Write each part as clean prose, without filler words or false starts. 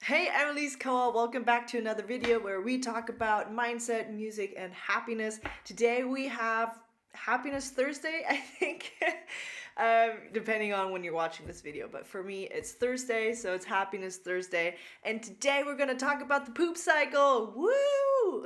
Hey, I'm Alise. Welcome back to another video where we talk about mindset, music, and happiness. Today we have Happiness Thursday, I think, depending on when you're watching this video. But for me, it's Thursday, so it's Happiness Thursday. And today we're going to talk about the poop cycle. Woo!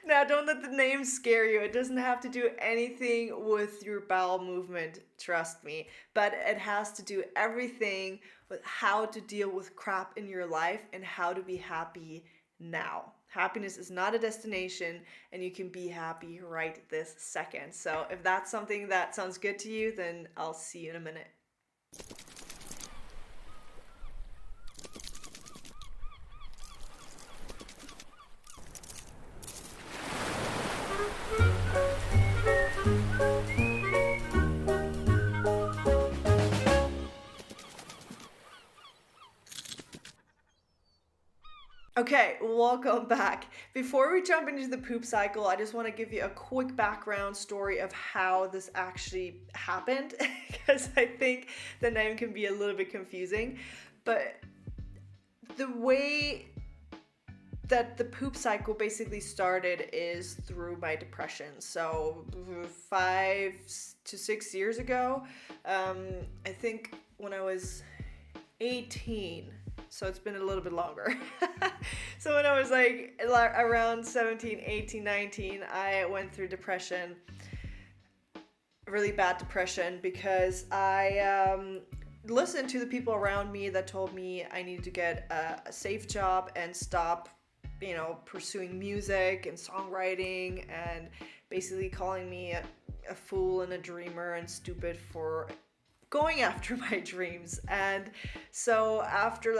Now, don't let the name scare you. It doesn't have to do anything with your bowel movement, trust me. But it has to do everything with how to deal with crap in your life and how to be happy now. Happiness is not a destination, and you can be happy right this second. So if that's something that sounds good to you, then I'll see you in a minute. Okay, welcome back. Before we jump into the poop cycle, I just want to give you a quick background story of how this actually happened because I think the name can be a little bit confusing. But the way that the poop cycle basically started is through my depression. So 5 to 6 years ago, I think when I was 18, so it's been a little bit longer. So when I was like around 17, 18, 19, I went through depression, really bad depression, because I listened to the people around me that told me I needed to get a safe job and stop, pursuing music and songwriting, and basically calling me a fool and a dreamer and stupid for going after my dreams. And so after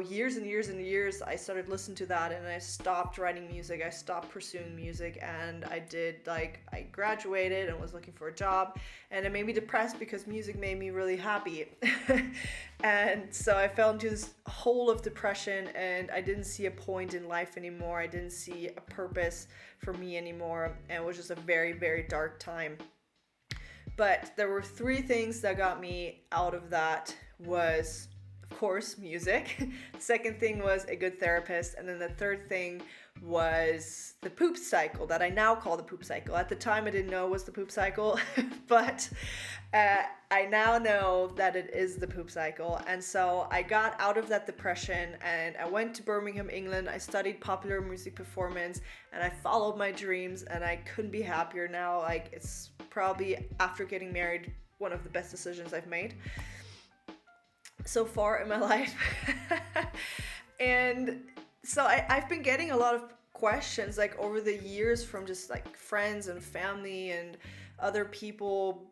years and years and years, I started listening to that, and I stopped writing music. I stopped pursuing music, and I graduated and was looking for a job, and it made me depressed because music made me really happy. And so I fell into this hole of depression, and I didn't see a point in life anymore. I didn't see a purpose for me anymore, and it was just a very, very dark time. But there were three things that got me out of that. Was, of course, music. The second thing was a good therapist. And then the third thing was the poop cycle that I now call the poop cycle. At the time, I didn't know it was the poop cycle, but I now know that it is the poop cycle. And so I got out of that depression, and I went to Birmingham, England. I studied popular music performance, and I followed my dreams, and I couldn't be happier now. Like, it's probably, after getting married, one of the best decisions I've made so far in my life. And so I've been getting a lot of questions like over the years from just like friends and family and other people,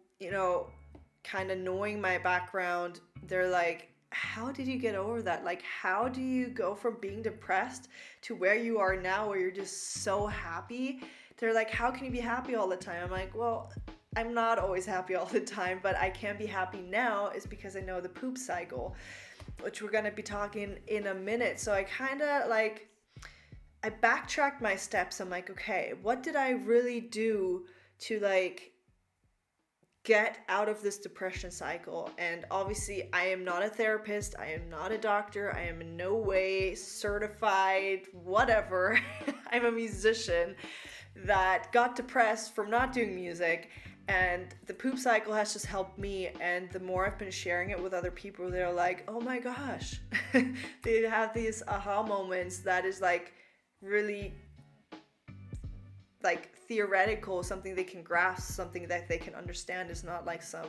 kind of knowing my background. They're like, how did you get over that? Like, how do you go from being depressed to where you are now, where you're just so happy? They're like, how can you be happy all the time? I'm like, well, I'm not always happy all the time, but I can be happy now is because I know the poop cycle, which we're going to be talking in a minute. So I kind of I backtracked my steps. I'm like, okay, what did I really do to get out of this depression cycle? And obviously I am not a therapist, I am not a doctor, I am in no way certified, whatever. I'm a musician that got depressed from not doing music, and the poop cycle has just helped me. And the more I've been sharing it with other people, they're like, oh my gosh. They have these aha moments that is really theoretical, something they can grasp, something that they can understand. Is not like some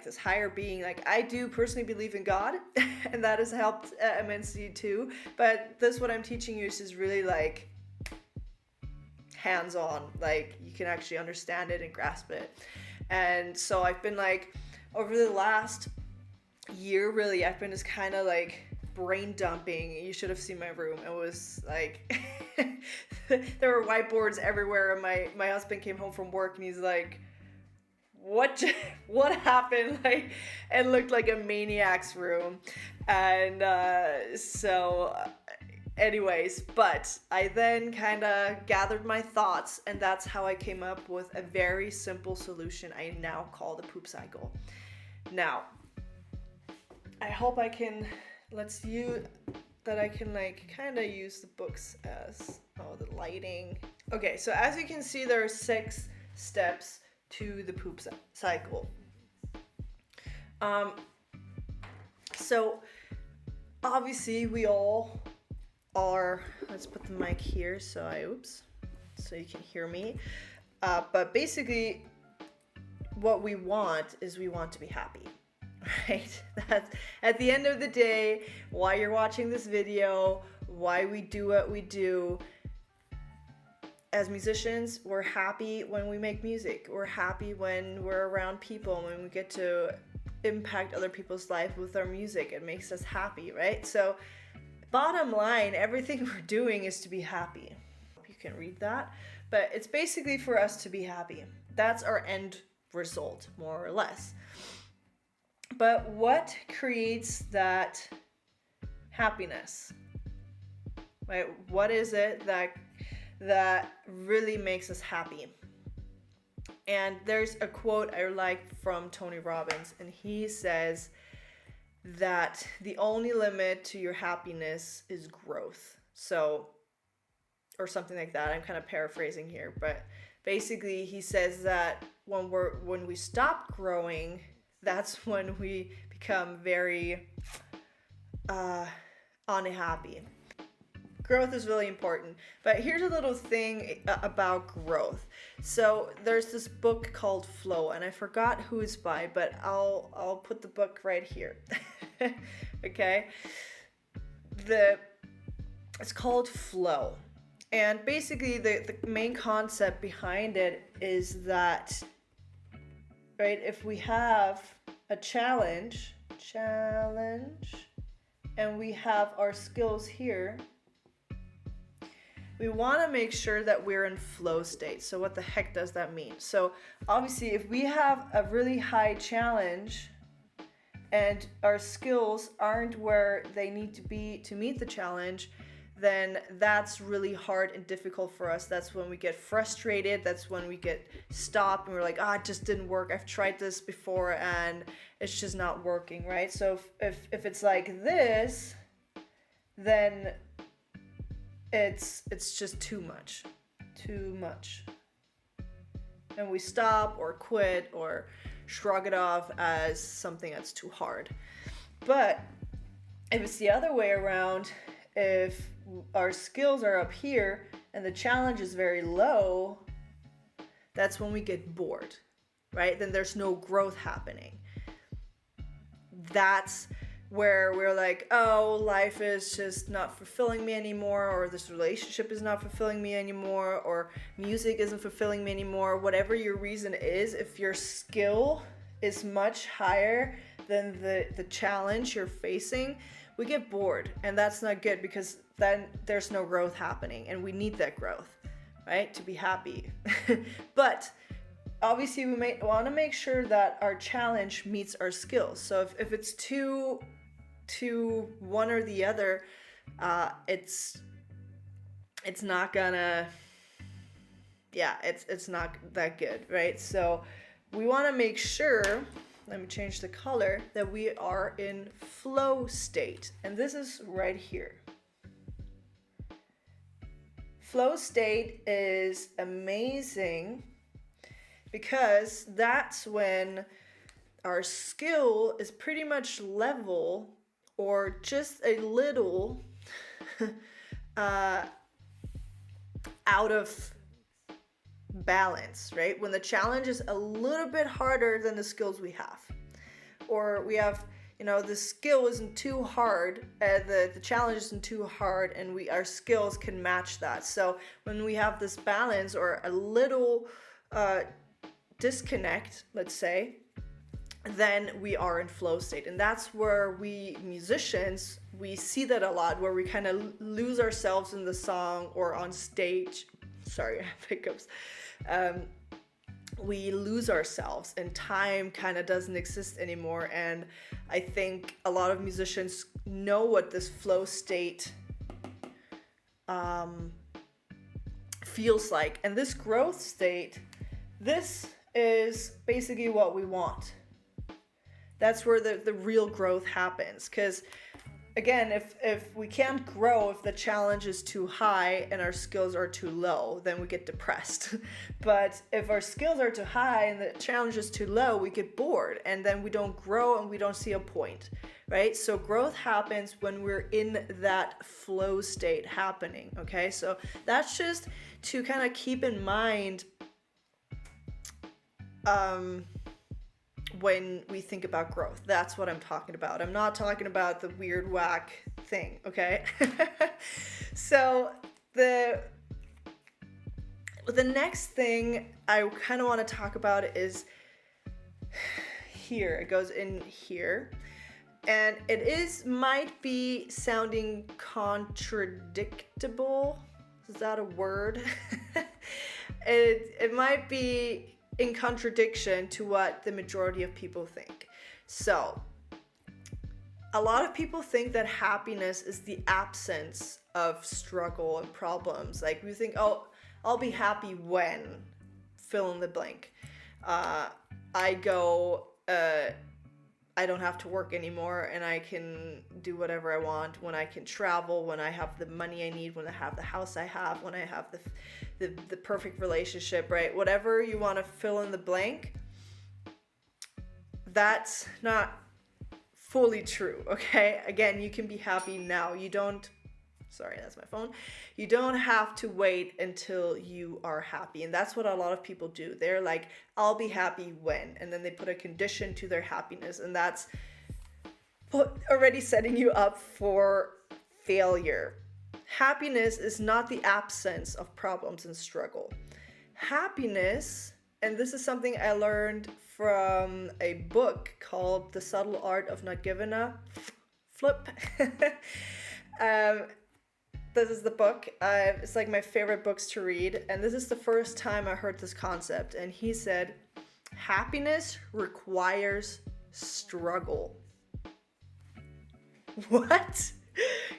this higher being. Like, I do personally believe in God, and that has helped immensely too, but this, what I'm teaching you, is really hands-on. Like, you can actually understand it and grasp it. And so I've been over the last year, really, I've been just kind of brain dumping. You should have seen my room. It was there were whiteboards everywhere, and my husband came home from work, and he's like, what happened? It looked like a maniac's room. And anyways, but I then kind of gathered my thoughts, and that's how I came up with a very simple solution I now call the poop cycle. Now, I hope I can, let's use, that I can like kind of use the books as, oh, the lighting. Okay, so as you can see, there are 6 steps to the poop cycle. So obviously we all are, let's put the mic here so you can hear me. But basically what we want is we want to be happy, right? That's at the end of the day, why you're watching this video, why we do what we do. As musicians, we're happy when we make music. We're happy when we're around people, when we get to impact other people's life with our music. It makes us happy, right? So bottom line, everything we're doing is to be happy. You can read that, but it's basically for us to be happy. That's our end result, more or less. But what creates that happiness? Right? What is it that really makes us happy? And there's a quote I like from Tony Robbins, and he says that the only limit to your happiness is growth. So, or something like that. I'm kind of paraphrasing here, but basically he says that when we stop growing, that's when we become very unhappy. Growth is really important, but here's a little thing about growth. So there's this book called Flow, and I forgot who it's by, but I'll put the book right here. Okay, it's called Flow, and basically the main concept behind it is that, right, if we have a challenge, and we have our skills here, we want to make sure that we're in flow state. So what the heck does that mean? So obviously if we have a really high challenge and our skills aren't where they need to be to meet the challenge, then that's really hard and difficult for us. That's when we get frustrated. That's when we get stopped and we're like, it just didn't work. I've tried this before and it's just not working, right? So if it's like this, then it's just too much, and we stop or quit or shrug it off as something that's too hard. But if it's the other way around, if our skills are up here and the challenge is very low, that's when we get bored, right? Then there's no growth happening. That's where we're like, life is just not fulfilling me anymore, or this relationship is not fulfilling me anymore, or music isn't fulfilling me anymore. Whatever your reason is, if your skill is much higher than the challenge you're facing, we get bored, and that's not good, because then there's no growth happening, and we need that growth, right, to be happy. But obviously we may want to make sure that our challenge meets our skills. So if it's too one or the other, it's not gonna, it's not that good, right? So we want to make sure, let me change the color, that we are in flow state, and this is right here. Flow state is amazing because that's when our skill is pretty much level or just a little out of balance, right? When the challenge is a little bit harder than the skills we have, or we have, the skill isn't too hard, the challenge isn't too hard, and our skills can match that. So when we have this balance or a little disconnect, let's say, then we are in flow state. And that's where we musicians, we see that a lot, where we kind of lose ourselves in the song or on stage. Sorry, I have hiccups. We lose ourselves and time kind of doesn't exist anymore. And I think a lot of musicians know what this flow state feels like. And this growth state, this is basically what we want. That's where the real growth happens. Because again, if we can't grow if the challenge is too high and our skills are too low, then we get depressed. But if our skills are too high and the challenge is too low, we get bored, and then we don't grow and we don't see a point, right? So growth happens when we're in that flow state happening. Okay, so that's just to kind of keep in mind when we think about growth. That's what I'm talking about. I'm not talking about the weird whack thing, okay? So the next thing I kind of want to talk about is here. It goes in here. And it might be sounding contradictable. Is that a word? It might be in contradiction to what the majority of people think. So, a lot of people think that happiness is the absence of struggle and problems. Like, we think, oh, I'll be happy when, fill in the blank. I don't have to work anymore, and I can do whatever I want, when I can travel, when I have the money I need, when I have the house I have, when I have the perfect relationship, right? Whatever you want to fill in the blank, that's not fully true, okay? Again, you can be happy now. Sorry, that's my phone. You don't have to wait until you are happy. And that's what a lot of people do. They're like, I'll be happy when, and then they put a condition to their happiness, and that's already setting you up for failure. Happiness is not the absence of problems and struggle. Happiness, and this is something I learned from a book called The Subtle Art of Not Giving a Flip. This is the book. It's like my favorite books to read. And this is the first time I heard this concept. And he said, happiness requires struggle. What?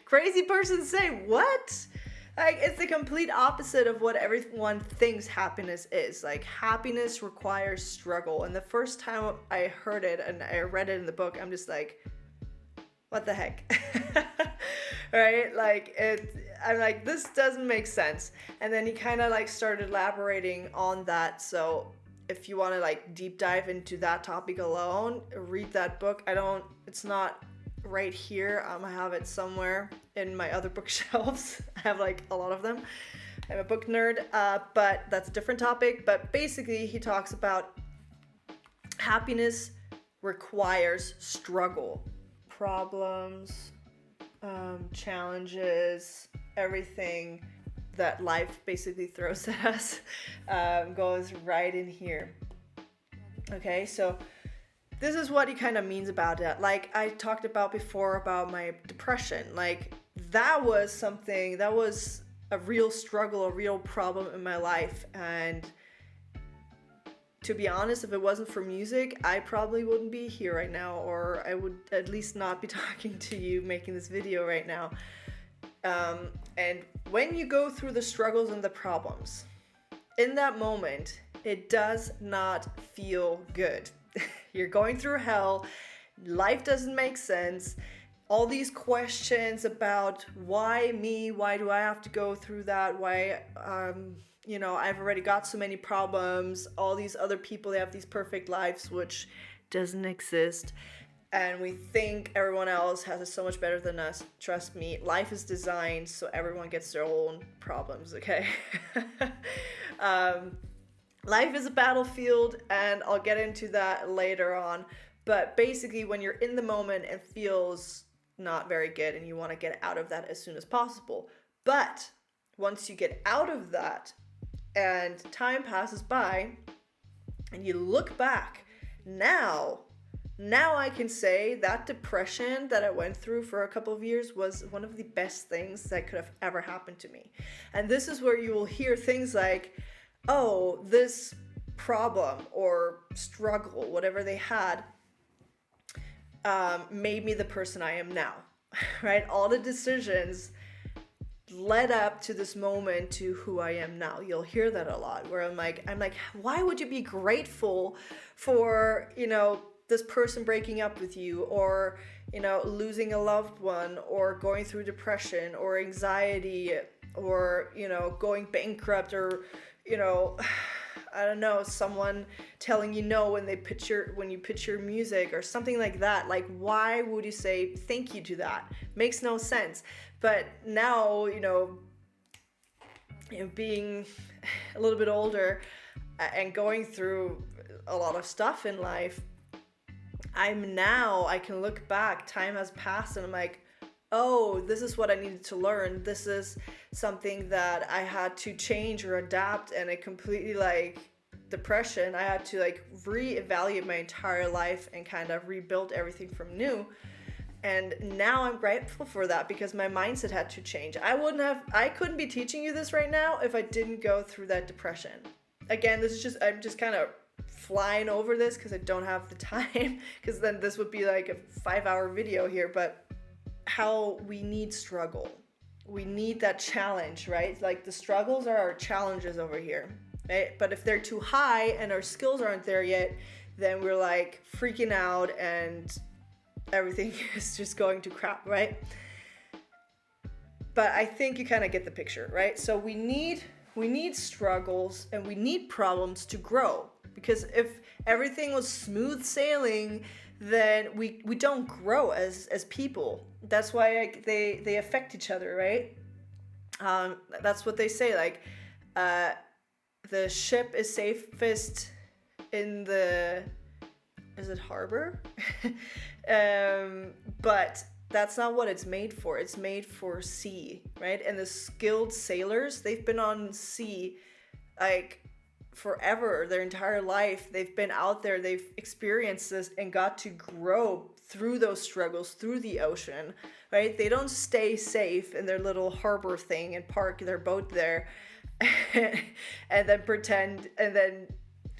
Crazy person say, what? Like, it's the complete opposite of what everyone thinks happiness is. Like, happiness requires struggle. And the first time I heard it and I read it in the book, I'm just like, what the heck? Right? Like, I'm like, this doesn't make sense. And then he kind of like started elaborating on that. So if you want to like deep dive into that topic alone, read that book. It's not right here. I have it somewhere in my other bookshelves. I have like a lot of them. I'm a book nerd, but that's a different topic. But basically he talks about happiness requires struggle. Problems, challenges, everything that life basically throws at us goes right in here. Okay, so this is what he kind of means about that. Like I talked about before about my depression. Like that was a real struggle, a real problem in my life. And to be honest, if it wasn't for music, I probably wouldn't be here right now, or I would at least not be talking to you, making this video right now. And when you go through the struggles and the problems, in that moment, it does not feel good. You're going through hell. Life doesn't make sense. All these questions about why me? Why do I have to go through that? Why, I've already got so many problems. All these other people, they have these perfect lives, which doesn't exist. And we think everyone else has it so much better than us. Trust me, life is designed so everyone gets their own problems, okay? Life is a battlefield, and I'll get into that later on. But basically, when you're in the moment, it feels not very good, and you want to get out of that as soon as possible. But once you get out of that, and time passes by, and you look back, now I can say that depression that I went through for a couple of years was one of the best things that could have ever happened to me. And this is where you will hear things like, oh, this problem or struggle, whatever they had, made me the person I am now, right? All the decisions led up to this moment to who I am now. You'll hear that a lot, where I'm like, why would you be grateful for, this person breaking up with you, or losing a loved one, or going through depression or anxiety, or going bankrupt, or I don't know, someone telling you no when you pitch your music or something like that. Like, why would you say thank you to that? Makes no sense. But now, being a little bit older and going through a lot of stuff in life, I can look back, time has passed, and I'm like, oh, this is what I needed to learn. This is something that I had to change or adapt, and it completely, like, depression, I had to, like, reevaluate my entire life and kind of rebuild everything from new. And now I'm grateful for that, because my mindset had to change. I couldn't be teaching you this right now if I didn't go through that depression. Again, I'm just kind of flying over this because I don't have the time, because then this would be like a 5-hour video here. But how we need struggle. We need that challenge, right? Like, the struggles are our challenges over here, right? But if they're too high and our skills aren't there yet, then we're like freaking out and everything is just going to crap, right? But I think you kind of get the picture, right? So we need struggles and we need problems to grow, because if everything was smooth sailing, then we don't grow as people. That's why they affect each other, right? That's what they say, like, the ship is safest in the, is it harbor? But that's not what it's made for. It's made for sea, right? And the skilled sailors, they've been on sea like forever, their entire life. They've been out there, they've experienced this and got to grow through those struggles, through the ocean, right? They don't stay safe in their little harbor thing and park their boat there and then pretend and then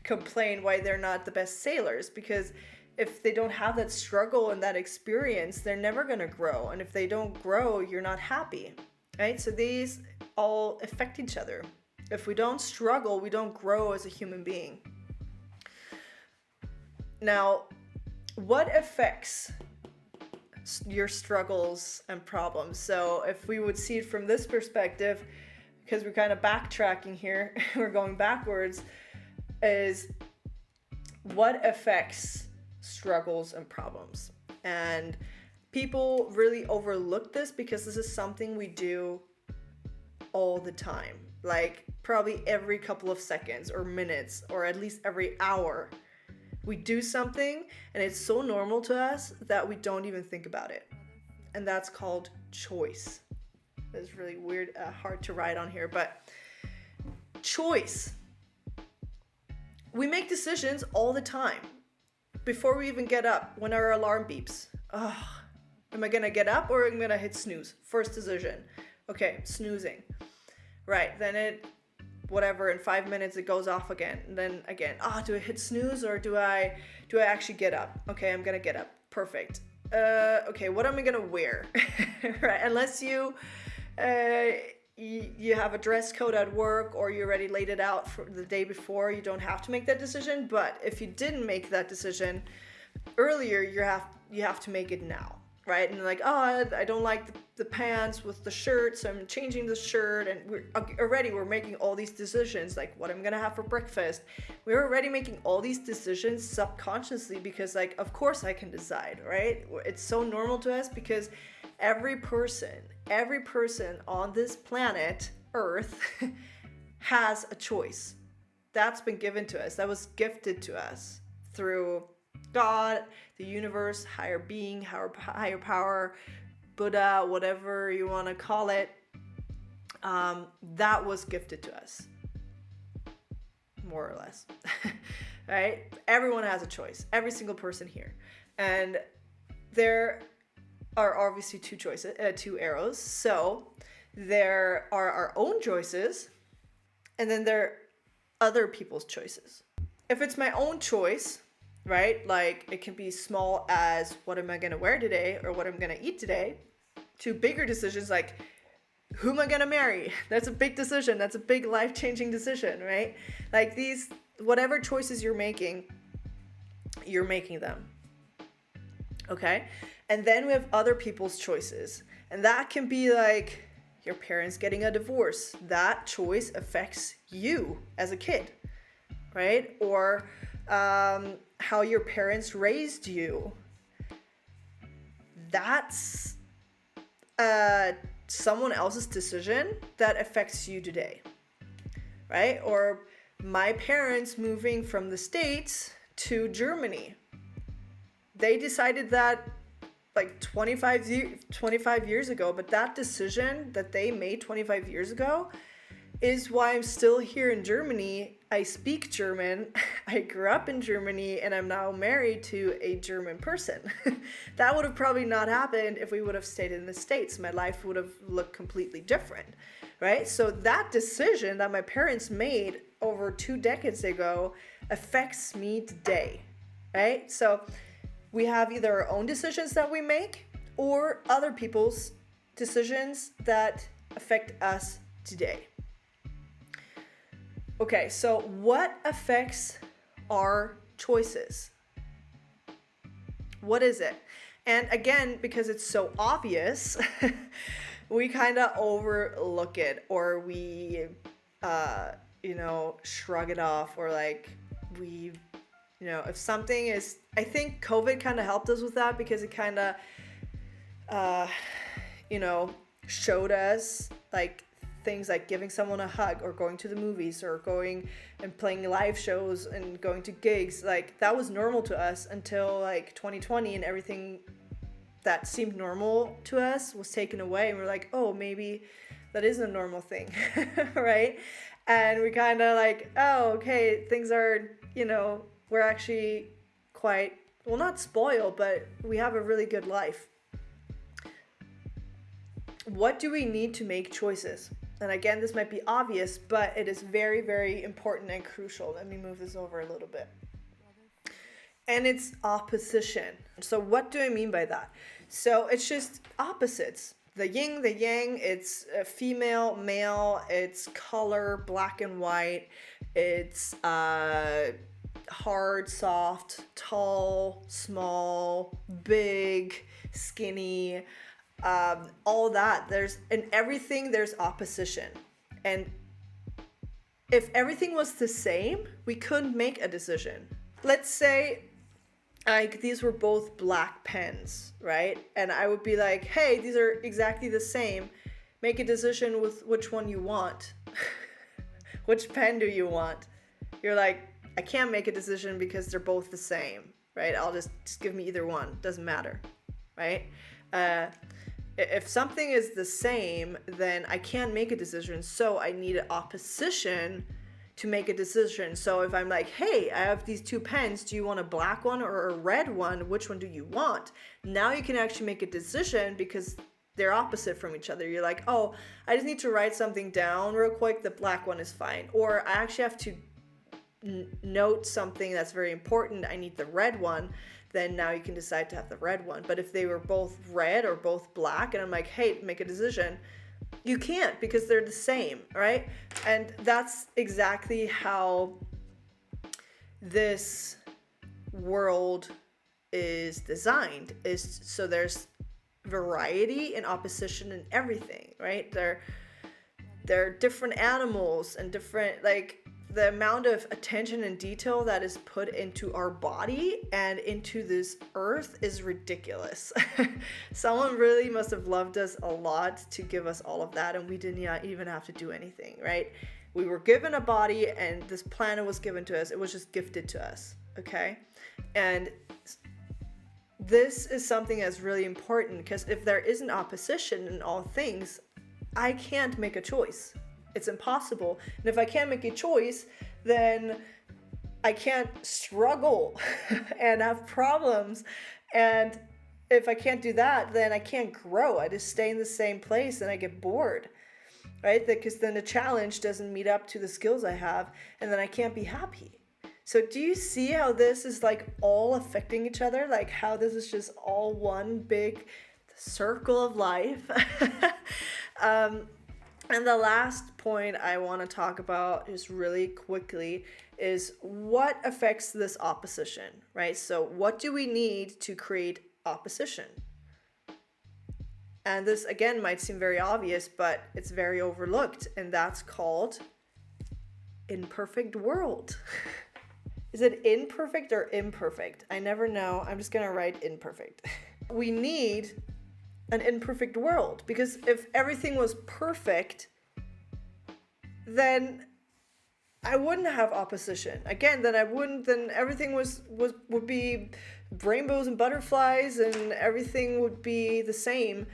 complain why they're not the best sailors, because if they don't have that struggle and that experience, they're never going to grow. And if they don't grow, you're not happy, right? So these all affect each other. If we don't struggle, we don't grow as a human being. Now, what affects your struggles and problems? So if we would see it from this perspective, because we're kind of backtracking here, we're going backwards, is what affects struggles and problems. And people really overlook this because this is something we do all the time, like probably every couple of seconds or minutes, or at least every hour. We do something and it's so normal to us that we don't even think about it. And that's called choice. It's really weird, hard to write on here, but choice. We make decisions all the time. Before we even get up, when our alarm beeps, am I gonna get up or am I gonna hit snooze? First decision. Okay, snoozing. Right, then in 5 minutes it goes off again. And then again, do I hit snooze or do I actually get up? Okay, I'm gonna get up. Perfect. Okay, what am I gonna wear? Right, unless you have a dress code at work or you already laid it out for the day before, you don't have to make that decision. But if you didn't make that decision earlier, you have to make it now, right? And like, I don't like the pants with the shirt, so I'm changing the shirt. And we're making all these decisions, like what I'm gonna have for breakfast. We're already making all these decisions subconsciously because, like, of course I can decide, right? It's so normal to us because every person on this planet Earth has a choice. That's been given to us. That was gifted to us through God, the universe, higher being, higher power, Buddha, whatever you want to call it. That was gifted to us, more or less. Right? Everyone has a choice. Every single person here. And there are obviously two arrows. So there are our own choices, and then there are other people's choices. If it's my own choice, right, like it can be small as what am I going to wear today or what I'm going to eat today, to bigger decisions like who am I going to marry? That's a big decision. That's a big life-changing decision, right? Like these, whatever choices you're making them. Okay. And then we have other people's choices. And that can be like your parents getting a divorce. That choice affects you as a kid, right? Or how your parents raised you. That's someone else's decision that affects you today, right? Or my parents moving from the States to Germany. They decided that like 25 years ago, but that decision that they made 25 years ago is why I'm still here in Germany. I speak German. I grew up in Germany, and I'm now married to a German person. That would have probably not happened if we would have stayed in the States. My life would have looked completely different, right? So that decision that my parents made over 2 decades ago affects me today, right? So we have either our own decisions that we make or other people's decisions that affect us today. Okay, so what affects our choices? What is it? And again, because it's so obvious, we kind of overlook it, or we, shrug it off, or like we, if something is, I think COVID kind of helped us with that, because it kind of, showed us like things like giving someone a hug, or going to the movies, or going and playing live shows and going to gigs. Like that was normal to us until like 2020, and everything that seemed normal to us was taken away, and we're like, oh, maybe that isn't a normal thing. Right? And we kind of like, oh, okay, things are, we're actually quite, well, not spoiled, but we have a really good life. What do we need to make choices? And again, this might be obvious, but it is very, very important and crucial. Let me move this over a little bit. And it's opposition. So what do I mean by that? So it's just opposites. The yin, the yang, it's female, male, it's color, black and white, it's hard, soft, tall, small, big, skinny, all that. There's in everything there's opposition. And if everything was the same, we couldn't make a decision. Let's say like these were both black pens, right? And I would be like, hey, these are exactly the same. Make a decision with which one you want. Which pen do you want? You're like, I can't make a decision because they're both the same, right? I'll just give me either one. Doesn't matter, right? If something is the same, then I can't make a decision. So I need an opposition to make a decision. So if I'm like, hey, I have these 2 pens, do you want a black one or a red one? Which one do you want? Now you can actually make a decision because they're opposite from each other. You're like, oh, I just need to write something down real quick. The black one is fine. Or I actually have to note something that's very important. I need the red one. Then now you can decide to have the red one. But if they were both red or both black, and I'm like, hey, make a decision, you can't, because they're the same, right? And that's exactly how this world is designed, is so there's variety and opposition in everything, right? They're different animals and different, like, the amount of attention and detail that is put into our body and into this earth is ridiculous. Someone really must have loved us a lot to give us all of that, and we didn't even have to do anything, right? We were given a body, and this planet was given to us. It was just gifted to us, okay? And this is something that's really important, because if there isn't opposition in all things, I can't make a choice. It's impossible. And if I can't make a choice, then I can't struggle and have problems. And if I can't do that, then I can't grow. I just stay in the same place and I get bored, right? Because then the challenge doesn't meet up to the skills I have, and then I can't be happy. So do you see how this is like all affecting each other? Like how this is just all one big circle of life? And the last point I want to talk about just really quickly is what affects this opposition, right? So what do we need to create opposition. And this, again, might seem very obvious, but it's very overlooked, and that's called imperfect world. Is it imperfect or imperfect? I never know. I'm just gonna write imperfect. We need an imperfect world, because if everything was perfect, then I wouldn't have opposition. Again, then everything would be rainbows and butterflies, and everything would be the same.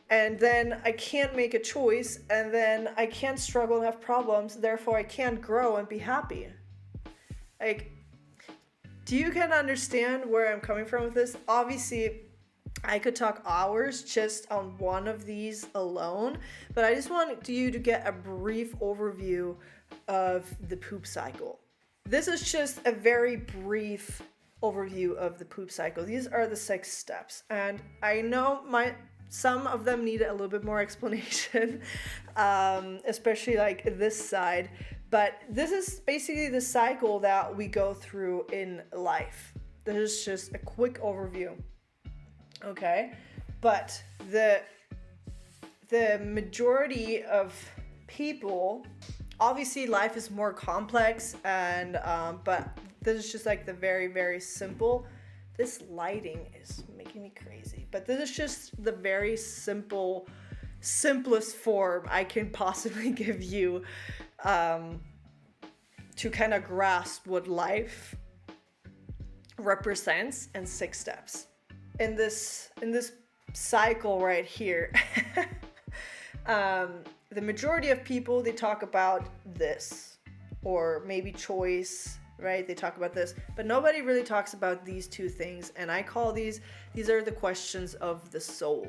And then I can't make a choice, and then I can't struggle and have problems, therefore I can't grow and be happy. Like, do you kind of understand where I'm coming from with this? Obviously, I could talk hours just on one of these alone, but I just want you to get a brief overview of the poop cycle. This is just a very brief overview of the poop cycle. These are the 6 steps, and I know some of them need a little bit more explanation, especially like this side, but this is basically the cycle that we go through in life. This is just a quick overview. Okay, but the majority of people, obviously life is more complex, and but this is just like the very, very simple. This lighting is making me crazy, but this is just the very simplest form I can possibly give you to kind of grasp what life represents in 6 steps. In this cycle right here, the majority of people, they talk about this, or maybe choice, right? They talk about this, but nobody really talks about these 2 things. And I call these are the questions of the soul,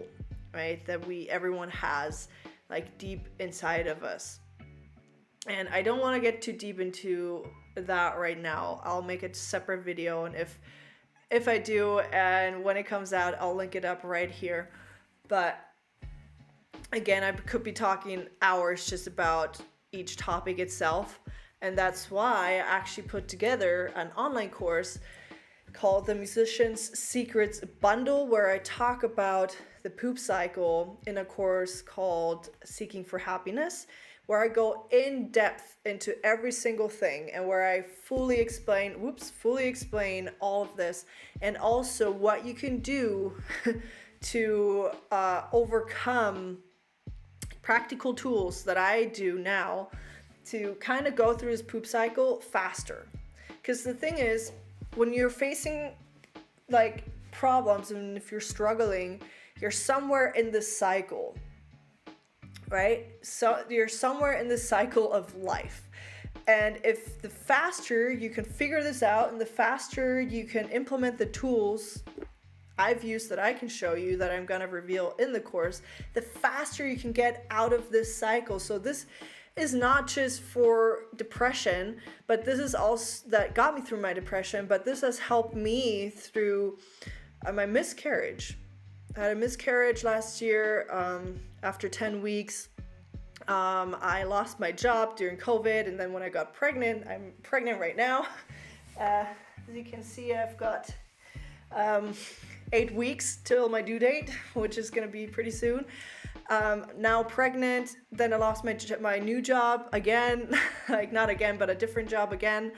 right? That everyone has like deep inside of us. And I don't want to get too deep into that right now. I'll make a separate video, and if I do, and when it comes out, I'll link it up right here. But again, I could be talking hours just about each topic itself. And that's why I actually put together an online course called the Musician's Secrets Bundle, where I talk about the poop cycle in a course called Seeking for Happiness, where I go in depth into every single thing, and where I fully explain all of this, and also what you can do to overcome practical tools that I do now to kind of go through this poop cycle faster. Because the thing is, when you're facing like problems, and if you're struggling, you're somewhere in this cycle, right? So you're somewhere in this cycle of life. And if the faster you can figure this out, and the faster you can implement the tools I've used that I can show you, that I'm going to reveal in the course, the faster you can get out of this cycle. So this is not just for depression, but this is also that got me through my depression, but this has helped me through my miscarriage. I had a miscarriage last year. After 10 weeks, I lost my job during COVID, and then when I got pregnant, I'm pregnant right now. As you can see, I've got 8 weeks till my due date, which is going to be pretty soon. Now pregnant, then I lost my new job again, like not again, but a different job again,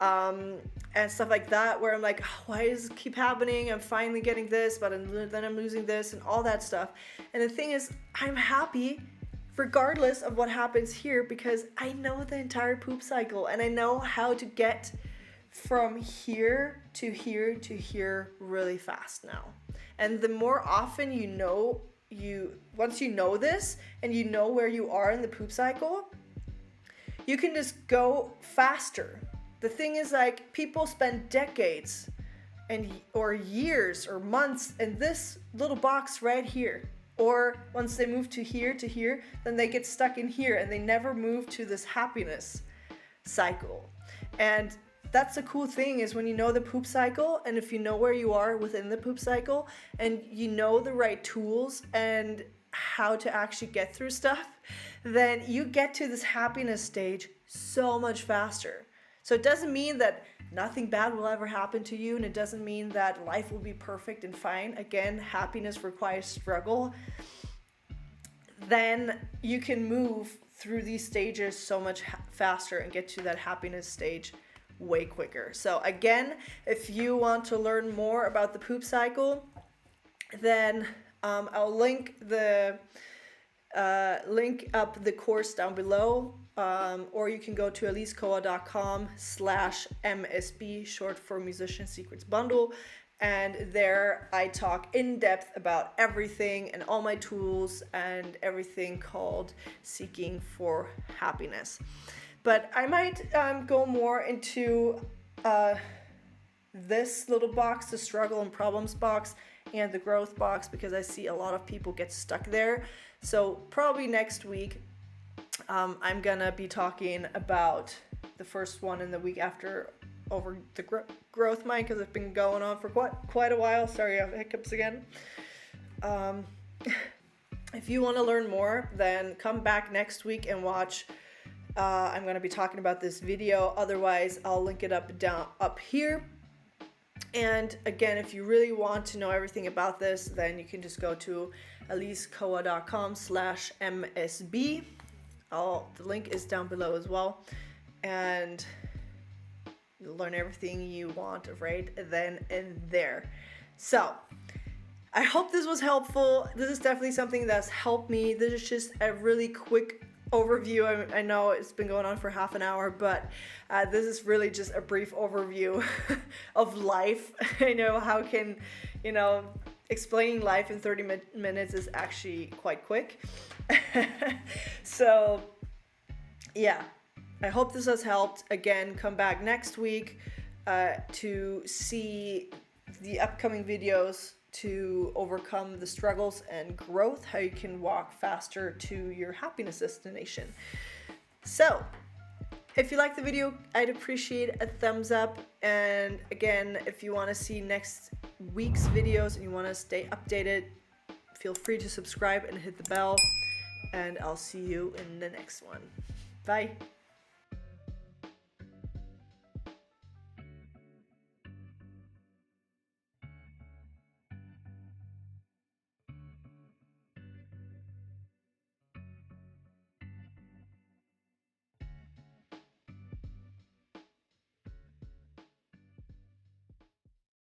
and stuff like that, where I'm like, oh, why does it keep happening? I'm finally getting this, but then I'm losing this, and all that stuff. And the thing is, I'm happy regardless of what happens here, because I know the entire poop cycle, and I know how to get from here to here to here really fast now. And the more often once you know this, and you know where you are in the poop cycle, you can just go faster. The thing is, like, people spend decades or years or months in this little box right here. Or once they move to here, then they get stuck in here, and they never move to this happiness cycle. And that's the cool thing, is when you know the poop cycle, and if you know where you are within the poop cycle, and you know the right tools and how to actually get through stuff, then you get to this happiness stage so much faster. So it doesn't mean that nothing bad will ever happen to you, and it doesn't mean that life will be perfect and fine. Again, happiness requires struggle. Then you can move through these stages so much faster and get to that happiness stage way quicker. So again, if you want to learn more about the poop cycle, then I'll link up the course down below, or you can go to alisekoa.com/MSB, short for Musician Secrets Bundle, and there I talk in depth about everything and all my tools and everything called Seeking for Happiness. But I might go more into this little box, the struggle and problems box, and the growth box, because I see a lot of people get stuck there. So probably next week, I'm gonna be talking about the first one, and the week after over the growth mind, because it's been going on for quite a while. Sorry, I have hiccups again. If you want to learn more, then come back next week and watch. I'm going to be talking about this video. Otherwise, I'll link it up here. And again, if you really want to know everything about this, then you can just go to alisekoa.com/MSB. The link is down below as well. And you'll learn everything you want right then and there. So I hope this was helpful. This is definitely something that's helped me. This is just a really quick overview. I know it's been going on for half an hour, but this is really just a brief overview of life. I know explaining life in 30 minutes is actually quite quick. So yeah, I hope this has helped. Again, come back next week to see the upcoming videos to overcome the struggles and growth, how you can walk faster to your happiness destination. So if you like the video, I'd appreciate a thumbs up. And again, if you want to see next week's videos and you want to stay updated, feel free to subscribe and hit the bell. And I'll see you in the next one. Bye.